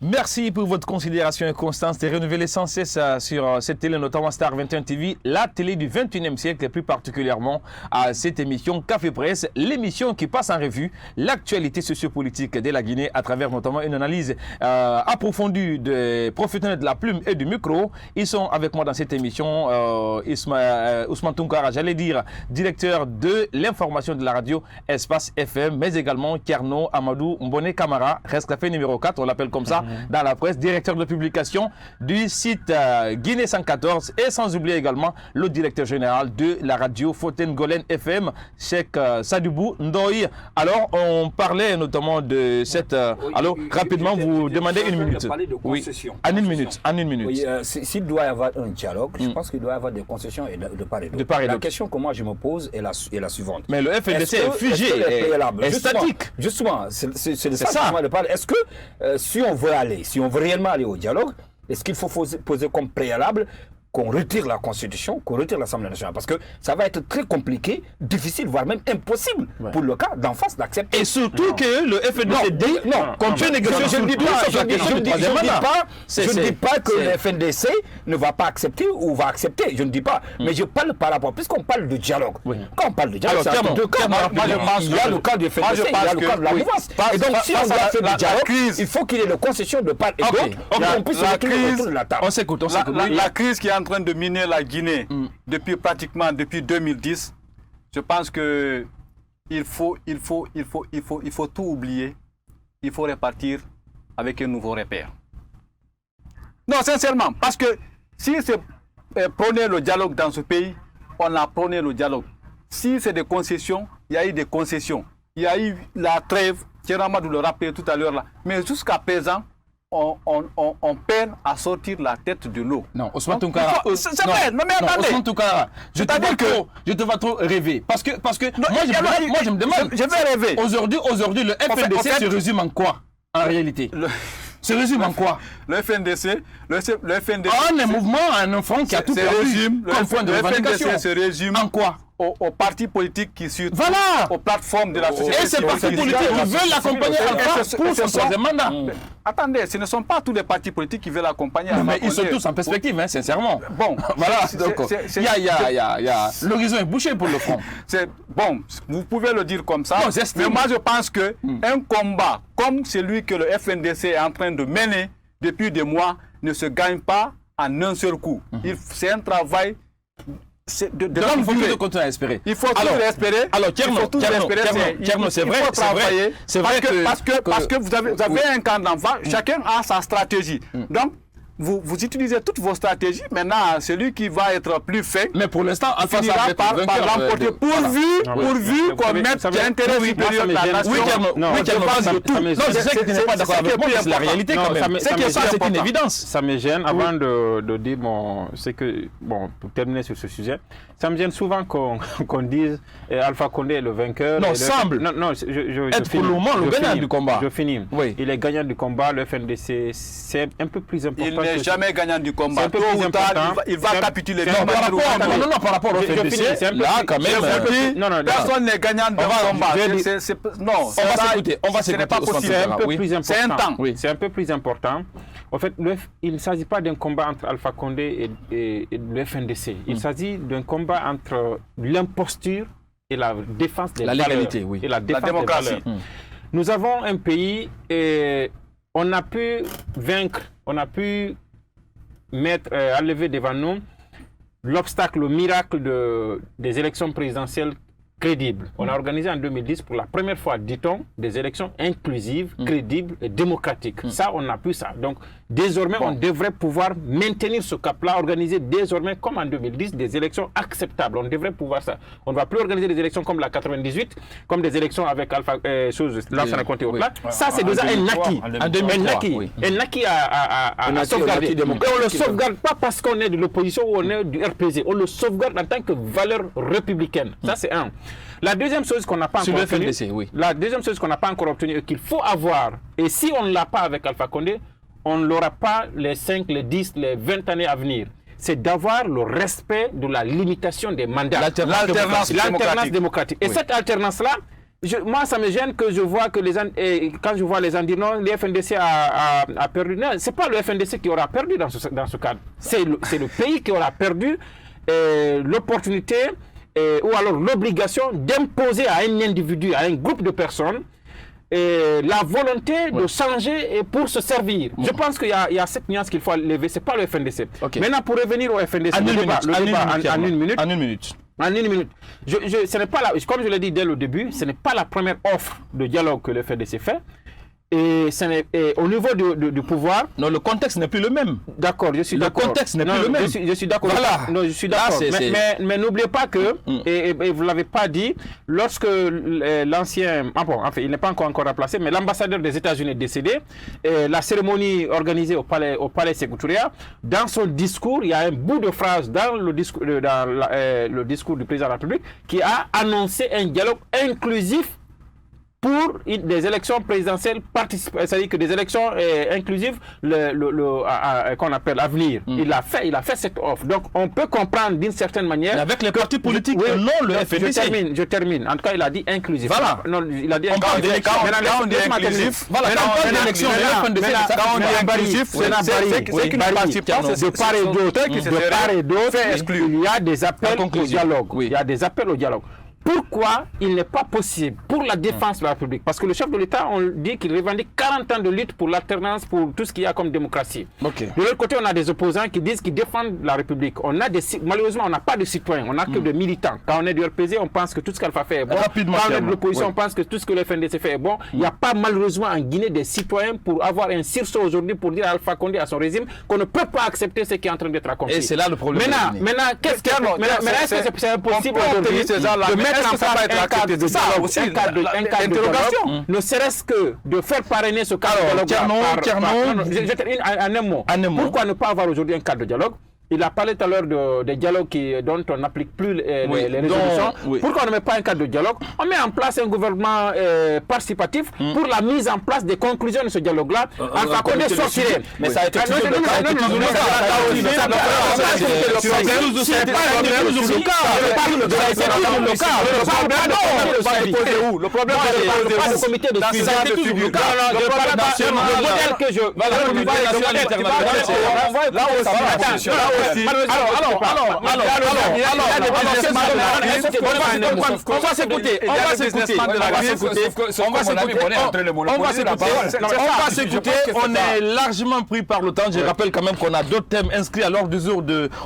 Merci pour votre considération et constance de renouveler sans cesse sur cette télé, notamment Star 21 TV, la télé du 21e siècle et plus particulièrement à cette émission Café Presse, l'émission qui passe en revue l'actualité sociopolitique de la Guinée à travers notamment une analyse approfondie des professionnels de la plume et du micro. Ils sont avec moi dans cette émission, Ousmane Tounkara, j'allais dire directeur de l'information de la radio Espace FM, mais également Kerno Amadou Mbone Kamara, Rescafé numéro 4, on l'appelle comme ça, dans la presse, directeur de publication du site Guinée 114 et sans oublier également le directeur général de la radio Fontaine Golen FM, Cheikh Sadibou Ndoye. Alors, on parlait notamment de cette... alors, rapidement, vous demandez une minute. Oui, en une minute. En une minute. Oui, s'il doit y avoir un dialogue, je pense qu'il doit y avoir des concessions de part et d'autre. La question que moi je me pose est la suivante. Mais le FNDC est figé, est statique. Justement, c'est ça que je parle. Est-ce que si on veut réellement aller au dialogue, est-ce qu'il faut poser comme préalable qu'on retire la Constitution, qu'on retire l'Assemblée nationale? Parce que ça va être très compliqué, difficile, voire même impossible pour le cas d'en face d'accepter. Et surtout que le FNDC dit qu'on peut négocier. Je ne dis pas que le FNDC ne va pas accepter ou va accepter. Je ne dis pas. Mais je parle par rapport, puisqu'on parle de dialogue. Quand on parle de dialogue, c'est deux cas. Il y a le cas du FNDC, il y a le cas de la mouvance. Et donc, si on doit faire du dialogue, il faut qu'il y ait des concessions de part et d'autre, qu'on puisse se retrouver autour de la table. On s'écoute. La crise qui est en train de miner la Guinée depuis 2010, je pense que il faut tout oublier. Il faut repartir avec un nouveau repère. Non, sincèrement, parce que si c'est prôner le dialogue dans ce pays, on a prôné le dialogue. Si c'est des concessions, il y a eu des concessions. Il y a eu la trêve, Thierry le rappelait tout à l'heure là. Mais jusqu'à présent, on peine à sortir la tête de l'eau. Non, Ousmane Tounkara. C'est vrai, mais attendez. Ousmane Tounkara, je te vois trop rêver. Parce que moi, je me demande. Je vais rêver. Aujourd'hui, le FNDC se résume en quoi, en réalité? Se résume en quoi? Le FNDC. Un mouvement, un front qui a tout perdu. Le FNDC se résume en quoi? Aux partis politiques qui suivent aux plateformes de la société. Et ces partis politiques, ils veulent l'accompagner pour son troisième mandat. Attendez, ce ne sont pas tous les partis politiques qui veulent l'accompagner. Mais ils sont tous en perspective, sincèrement. Bon, voilà. L'horizon est bouché pour le front. Bon, vous pouvez le dire comme ça. Mais moi, je pense qu'un combat comme celui que le FNDC est en train de mener depuis des mois ne se gagne pas en un seul coup. C'est un travail. Donc, il faut toujours continuer à espérer. Il faut toujours espérer. Alors, Kerno, c'est vrai. C'est vrai parce que vous avez un camp d'enfants, chacun a sa stratégie. Donc, vous utilisez toutes vos stratégies. Maintenant, celui qui va être plus fait, mais pour l'instant, finira par l'emporter. Pourvu qu'on mette l'intérêt supérieur de la nation. Oui, je sais que tu n'es pas d'accord avec moi, c'est la réalité quand même. C'est une évidence. Ça me gêne, avant de dire, pour terminer sur ce sujet, ça me gêne souvent qu'on dise Alpha Condé est le vainqueur. Non, semble être pour le moment le gagnant du combat. Je finis. Il est gagnant du combat, le FNDC, c'est un peu plus important. Il n'est jamais gagnant du combat. Tôt ou tard, il va capituler. Par rapport au FNDC, là, quand même. Personne n'est gagnant d'un combat. Non, on va s'écouter. C'est un peu plus important. En fait, il ne s'agit pas d'un combat entre Alpha Condé et le FNDC. Il s'agit d'un combat entre l'imposture et la défense des valeurs. Légalité, et la démocratie. Nous avons un pays et on a pu vaincre, on a pu enlever devant nous l'obstacle, le miracle des élections présidentielles crédibles. On a organisé en 2010 pour la première fois, dit-on, des élections inclusives, crédibles et démocratiques. Ça, on a pu ça. Donc, désormais, on devrait pouvoir maintenir ce cap-là, organiser désormais, comme en 2010, des élections acceptables. On devrait pouvoir ça. On ne va plus organiser des élections comme la 98, comme des élections avec Lansana Conté au plat. Ça, c'est déjà un acquis. Un acquis à sauvegarder. Et on ne le sauvegarde pas parce qu'on est de l'opposition ou on est du RPZ. On le sauvegarde en tant que valeur républicaine. Ça, c'est un. La deuxième chose qu'on n'a pas encore obtenue, et qu'il faut avoir, et si on ne l'a pas avec Alpha Condé, on ne l'aura pas les 5, les 10, les 20 années à venir. C'est d'avoir le respect de la limitation des mandats. L'alternance démocratique. Et cette alternance-là, moi, ça me gêne que je vois que quand je vois les gens dire non, le FNDC a perdu. Non, ce n'est pas le FNDC qui aura perdu dans ce cadre. C'est le pays qui aura perdu l'opportunité ou alors l'obligation d'imposer à un individu, à un groupe de personnes, la volonté de changer pour se servir. Je pense qu'il y a cette nuance qu'il faut lever. Ce n'est pas le FNDC. Okay. Maintenant, pour revenir au FNDC, en une minute. En une minute. Ce n'est pas comme je l'ai dit dès le début, ce n'est pas la première offre de dialogue que le FNDC fait. Et au niveau du pouvoir... Non, le contexte n'est plus le même. D'accord, je suis d'accord. Le contexte n'est plus le même. Je suis d'accord. Voilà. Non, je suis d'accord. Mais n'oubliez pas que, et vous ne l'avez pas dit, lorsque l'ancien... enfin, il n'est pas encore remplacé, mais l'ambassadeur des États-Unis est décédé, la cérémonie organisée au palais Sékou Touré, dans son discours, il y a un bout de phrase dans le discours du président de la République qui a annoncé un dialogue inclusif pour des élections présidentielles participatives, c'est-à-dire que des élections inclusives qu'on appelle à venir. Il a fait cette offre. Donc on peut comprendre d'une certaine manière. Mais avec les partis politiques, non le FNDC. Je termine. En tout cas, il a dit inclusif. Voilà. Non, il a dit inclusif. Quand on dit inclusif, voilà, quand on dit élection, quand on dit inclusif, c'est qu'une participation de part et d'autre, il y a des appels au dialogue. Il y a des appels au dialogue. Pourquoi il n'est pas possible pour la défense de la République? Parce que le chef de l'État, on dit qu'il revendique 40 ans de lutte pour l'alternance, pour tout ce qu'il y a comme démocratie. Okay. De l'autre côté, on a des opposants qui disent qu'ils défendent la République. Malheureusement, on n'a pas de citoyens, on n'a que de militants. Quand on est du RPZ, on pense que tout ce qu'Alpha fait est bon. Rapidement, quand on est de l'opposition, on pense que tout ce que le FNDC fait est bon. Il n'y a pas malheureusement en Guinée des citoyens pour avoir un sursaut aujourd'hui pour dire à Alpha Condé, à son régime, qu'on ne peut pas accepter ce qui est en train d'être accompli. Et c'est là le problème. Maintenant, est-ce que c'est impossible aujourd'hui de mettre en place un cadre de dialogue, ne serait-ce que de faire parrainer ce cadre de dialogue. En un mot. Pourquoi ne pas avoir aujourd'hui un cadre de dialogue? Il a parlé tout à l'heure des dialogues dont on n'applique plus les résolutions. Pourquoi on ne met pas un cadre de dialogue? On met en place un gouvernement participatif pour la mise en place des conclusions de ce dialogue-là. Alpha Condé sortirait. Mais ça a été toujours le Le problème pas le comité de suivi. Le modèle que je... Là aussi, on va s'écouter. On est largement pris par le temps. Je rappelle quand même qu'on a d'autres thèmes inscrits à l'ordre du jour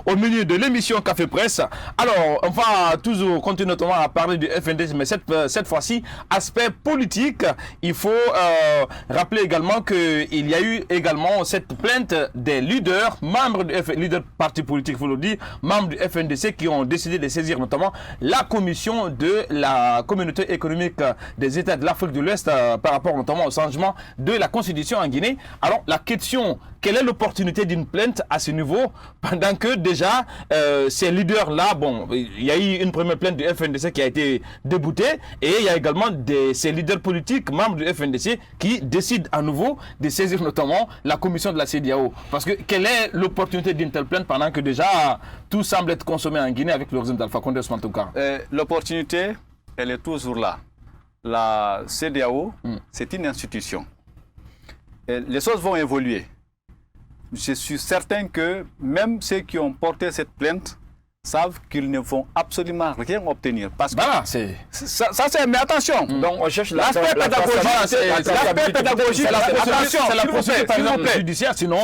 au milieu de l'émission Café Presse. Alors, on va toujours continuer notamment à parler du FNDC, mais cette fois-ci, aspect politique. Il faut rappeler également qu'il y a eu également cette plainte des leaders, membres du leaders partis politiques, il faut le dire, membres du FNDC qui ont décidé de saisir notamment la commission de la communauté économique des États de l'Afrique de l'Ouest par rapport notamment au changement de la constitution en Guinée. Alors la question, quelle est l'opportunité d'une plainte à ce niveau pendant que déjà ces leaders-là, bon, il y a eu une première plainte du FNDC qui a été déboutée et il y a également ces leaders politiques, membres du FNDC qui décident à nouveau de saisir notamment la commission de la CEDEAO. Parce que quelle est l'opportunité d'une telle plainte pendant que déjà tout semble être consommé en Guinée avec le régime d'Alpha Condé en tout cas? L'opportunité, elle est toujours là. La CEDEAO, c'est une institution. Et les choses vont évoluer. Je suis certain que même ceux qui ont porté cette plainte savent qu'ils ne vont absolument rien obtenir. Parce que voilà, mais attention. Donc on cherche l'aspect pédagogique. Attention, c'est la procédure par exemple judiciaire, sinon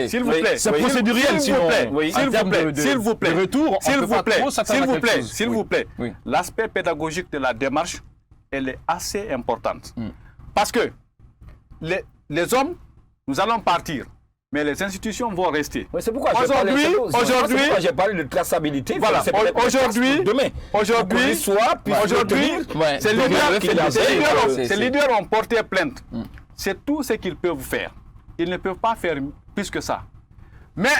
s'il vous plaît, c'est procéduriel, sinon s'il vous plaît, retour, s'il vous plaît, l'aspect pédagogique de la démarche, elle est assez importante. Parce que les hommes, nous allons partir. Mais les institutions vont rester. C'est pourquoi j'ai parlé de traçabilité. Voilà. Aujourd'hui, ces leaders ont porté plainte. C'est tout ce qu'ils peuvent faire. Ils ne peuvent pas faire plus que ça. Mais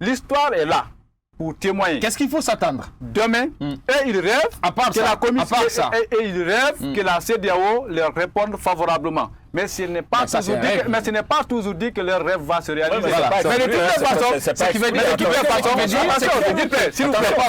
l'histoire est là pour témoigner. Qu'est-ce qu'il faut s'attendre demain? Et ils rêvent que la commission que la CEDEAO leur réponde favorablement. Mais ce n'est pas, toujours dit que leur rêve va se réaliser. Voilà. Mais de toutes les façons, ce qui veut dire que s'il vous plaît,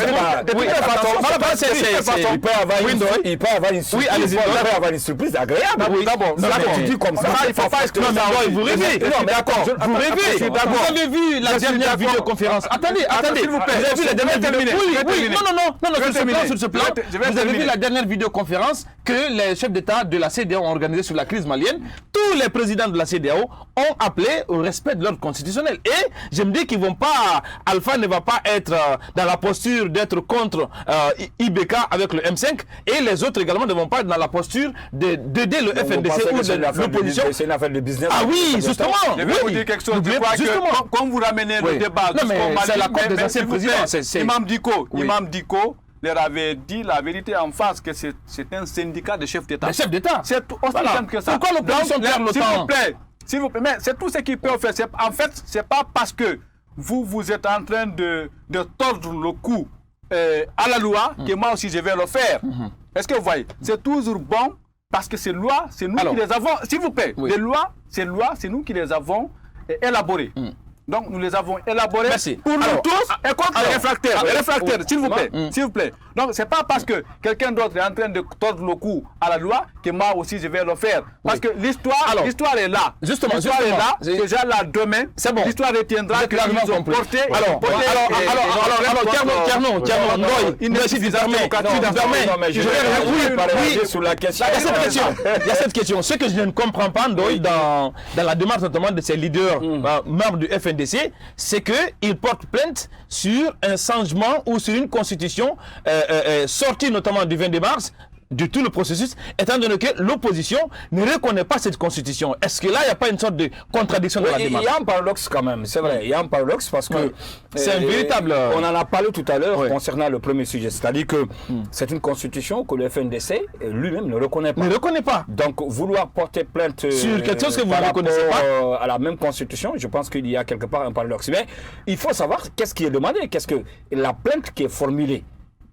il peut avoir une surprise agréable. D'abord, tu dis comme ça. Il ne faut pas exclure ça. Vous rêvez. Vous rêvez. Vous avez vu la dernière vidéoconférence. Attendez, s'il vous plaît. Vous avez vu la dernière vidéoconférence. Sur ce plan, vous avez vu la dernière vidéoconférence que les chefs d'État de la CEDEAO ont organisée sur la crise malienne. Tous les présidents de la CEDEAO ont appelé au respect de l'ordre constitutionnel. Et je me dis qu'ils vont pas, Alpha ne va pas être dans la posture d'être contre IBK avec le M5 et les autres également ne vont pas être dans la posture d'aider le FNDC ou de l'opposition. C'est une affaire de business. Ah oui, justement. Je vais vous dire quelque chose. Je crois que quand vous ramenez le débat, c'est la cour des anciens présidents. Imam Diko leur avait dit la vérité en face que c'est un syndicat de chefs d'État. Les chefs d'État. C'est aussi simple que ça. Pourquoi l'opposition perd le temps? S'il vous plaît, mais c'est tout ce qu'ils peuvent faire. En fait, c'est pas parce que vous êtes en train de tordre le cou à la loi que moi aussi je vais le faire. Est-ce que vous voyez? C'est toujours bon parce que ces lois, c'est nous qui les avons. S'il vous plaît, les lois, c'est nous qui les avons élaborées. Donc nous les avons élaborés pour nous tous et contre les réfractaires. Les réfractaires, s'il vous plaît, s'il vous plaît. Donc c'est pas parce que quelqu'un d'autre est en train de tordre le cou à la loi que moi aussi je vais le faire. Parce que l'histoire est là. Justement, l'histoire est là. Déjà là demain, l'histoire retiendra que nous ont porté. Alors, Tierno, il ne suffit sur la question. Il y a cette question. Ce que je ne comprends pas, Ndoye, dans la démarche notamment de ces leaders membres du FNDC, c'est qu'ils portent plainte sur un changement ou sur une constitution sortie notamment du 22 mars, de tout le processus, étant donné que l'opposition ne reconnaît pas cette constitution. Est-ce que là, il n'y a pas une sorte de contradiction dans la démarche? Il y a un paradoxe quand même, c'est vrai. Il y a un paradoxe parce que c'est un véritable... On en a parlé tout à l'heure concernant le premier sujet. C'est-à-dire que c'est une constitution que le FNDC lui-même ne reconnaît pas. Ne reconnaît pas. Donc, vouloir porter plainte sur quelque chose que vous ne reconnaissez pas à la même constitution, je pense qu'il y a quelque part un paradoxe. Mais il faut savoir qu'est-ce qui est demandé. Qu'est-ce que la plainte qui est formulée,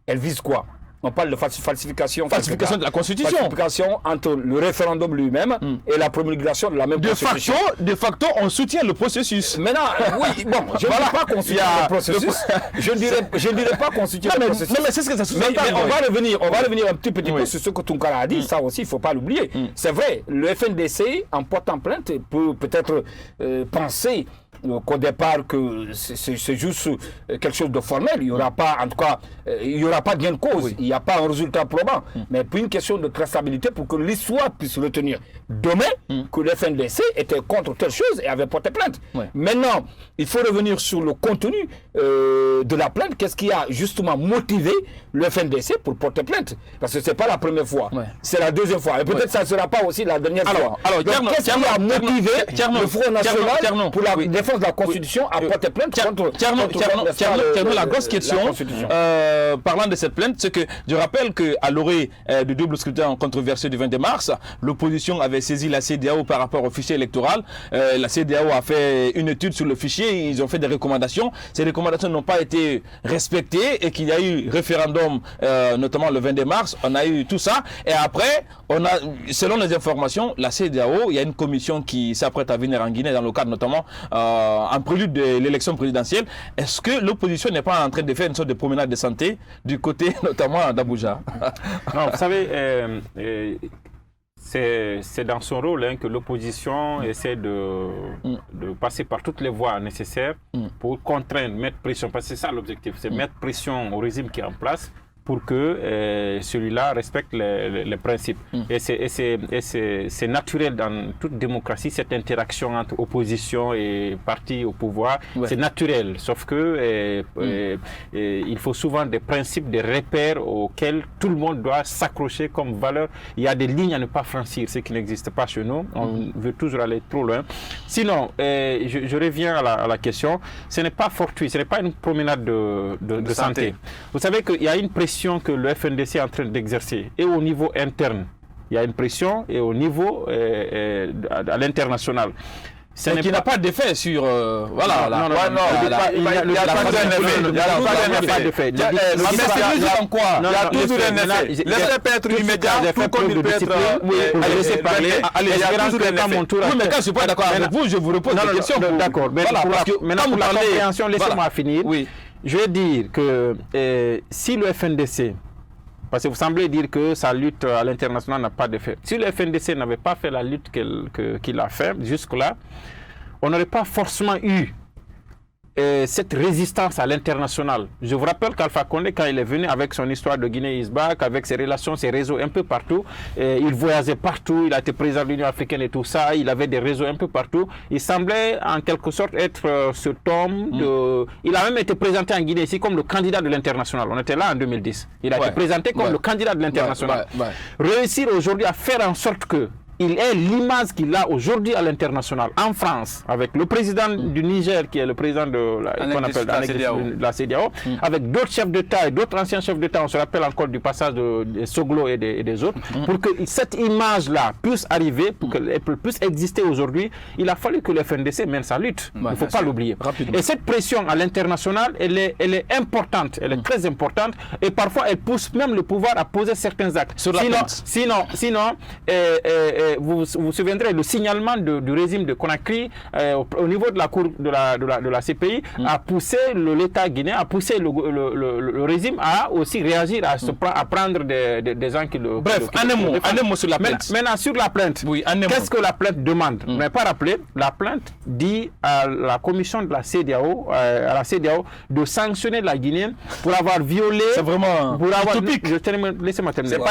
elle vise quoi? On parle de falsification. Falsification de la Constitution. Falsification entre le référendum lui-même et la promulgation de la même Constitution. De facto, on soutient le processus. Maintenant, oui, bon, je ne dis pas qu'on soutient le processus. Je ne dirais pas qu'on soutient le processus. Mais c'est ce que ça sous-entend. Mais on va revenir un petit peu sur ce que Tounkara a dit. Ça aussi, il ne faut pas l'oublier. C'est vrai, le FNDC, en portant plainte, peut peut-être penser qu'au départ que c'est juste quelque chose de formel, il n'y aura pas, en tout cas, il n'y aura pas de gain de cause, il n'y a pas un résultat probant, mais puis une question de traçabilité pour que l'histoire puisse retenir demain que le FNDC était contre telle chose et avait porté plainte. Maintenant, il faut revenir sur le contenu de la plainte, qu'est-ce qui a justement motivé le FNDC pour porter plainte, parce que ce n'est pas la première fois, c'est la deuxième fois, et peut-être ça ne sera pas aussi la dernière fois. Alors, qu'est-ce qui a motivé le Front National pour la défense de la Constitution à porter plainte contre la grosse question, parlant de cette plainte, c'est que je rappelle qu'à l'orée du double scrutin controversé du 22 mars, l'opposition avait saisi la CEDEAO par rapport au fichier électoral. La CEDEAO a fait une étude sur le fichier, ils ont fait des recommandations. Ces recommandations n'ont pas été respectées et qu'il y a eu référendum, notamment le 22 mars, on a eu tout ça. Et après, selon les informations, la CEDEAO, il y a une commission qui s'apprête à venir en Guinée dans le cadre notamment en prélude de l'élection présidentielle. Est-ce que l'opposition n'est pas en train de faire une sorte de promenade de santé du côté notamment d'Abuja? Non, vous savez, c'est dans son rôle que l'opposition essaie de passer par toutes les voies nécessaires pour contraindre, mettre pression, parce que c'est ça l'objectif, c'est mettre pression au régime qui est en place pour que celui-là respecte les principes. Et c'est naturel dans toute démocratie, cette interaction entre opposition et parti au pouvoir. C'est naturel, sauf que il faut souvent des principes, des repères auxquels tout le monde doit s'accrocher comme valeur. Il y a des lignes à ne pas franchir, ce qui n'existe pas chez nous. On veut toujours aller trop loin. Sinon, je reviens à la question. Ce n'est pas fortuit, ce n'est pas une promenade de santé. Vous savez qu'il y a une pression que le FNDC est en train d'exercer, et au niveau interne, il y a une pression, et au niveau à l'international. Mais qui n'a pas d'effet sur... voilà. Non, il n'y a pas d'effet. Il y a toujours un effet. L'effet peut être immédiat, tout comme il peut être... Oui, laissez parler. Allez, espérons que pas mon tour. Oui, mais quand je ne suis pas d'accord avec vous, je vous repose des questions. D'accord. Maintenant, pour la compréhension, laissez-moi finir. Oui. Je vais dire que si le FNDC... Parce que vous semblez dire que sa lutte à l'international n'a pas d'effet. Si le FNDC n'avait pas fait la lutte qu'il a fait jusque-là, on n'aurait pas forcément eu cette résistance à l'international. Je vous rappelle qu'Alpha Condé, quand il est venu avec son histoire de Guinée-Isbac, avec ses relations, ses réseaux un peu partout, il voyageait partout, il a été président de l'Union africaine et tout ça, il avait des réseaux un peu partout. Il semblait en quelque sorte être ce tome de... Il a même été présenté en Guinée ici comme le candidat de l'international. On était là en 2010. Il a été présenté comme le candidat de l'international. Réussir aujourd'hui à faire en sorte que il est l'image qu'il a aujourd'hui à l'international, en France, avec le président du Niger, qui est le président de la CEDEAO, avec d'autres chefs d'État et d'autres anciens chefs d'État, on se rappelle encore du passage de Soglo et des autres, pour que cette image-là puisse arriver, pour qu'elle puisse exister aujourd'hui, il a fallu que le FNDC mène sa lutte. Il ne faut pas l'oublier. Et cette pression à l'international, elle est importante, elle est très importante, et parfois elle pousse même le pouvoir à poser certains actes. Sinon, vous vous souviendrez, le signalement du régime de Conakry au niveau de la cour de la CPI a poussé l'État guinéen, a poussé le régime à aussi réagir, à prendre des gens qui le... Bref, un mot sur la plainte. Maintenant, sur la plainte, qu'est-ce que la plainte demande? Vous n'avez pas rappelé, la plainte dit à la commission de la CEDEAO, de sanctionner la Guinée pour avoir violé... C'est vraiment utopique. Laissez-moi terminer. Pour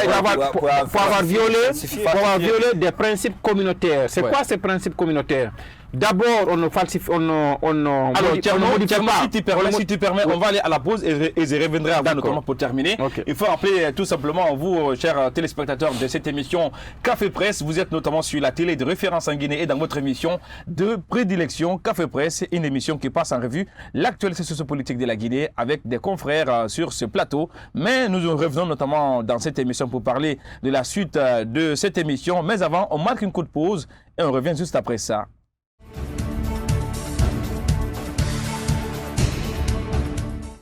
avoir violé des principes communautaires. C'est quoi ces principes communautaires? D'abord, on ne falsifie, Alors, si tu permets, on va aller à la pause et je reviendrai à vous notamment pour terminer. Il faut rappeler tout simplement, vous, chers téléspectateurs de cette émission Café Presse, vous êtes notamment sur la télé de référence en Guinée et dans votre émission de prédilection Café Presse, une émission qui passe en revue l'actualité sociopolitique de la Guinée avec des confrères sur ce plateau. Mais nous revenons notamment dans cette émission pour parler de la suite de cette émission. Mais avant, on marque une courte pause et on revient juste après ça.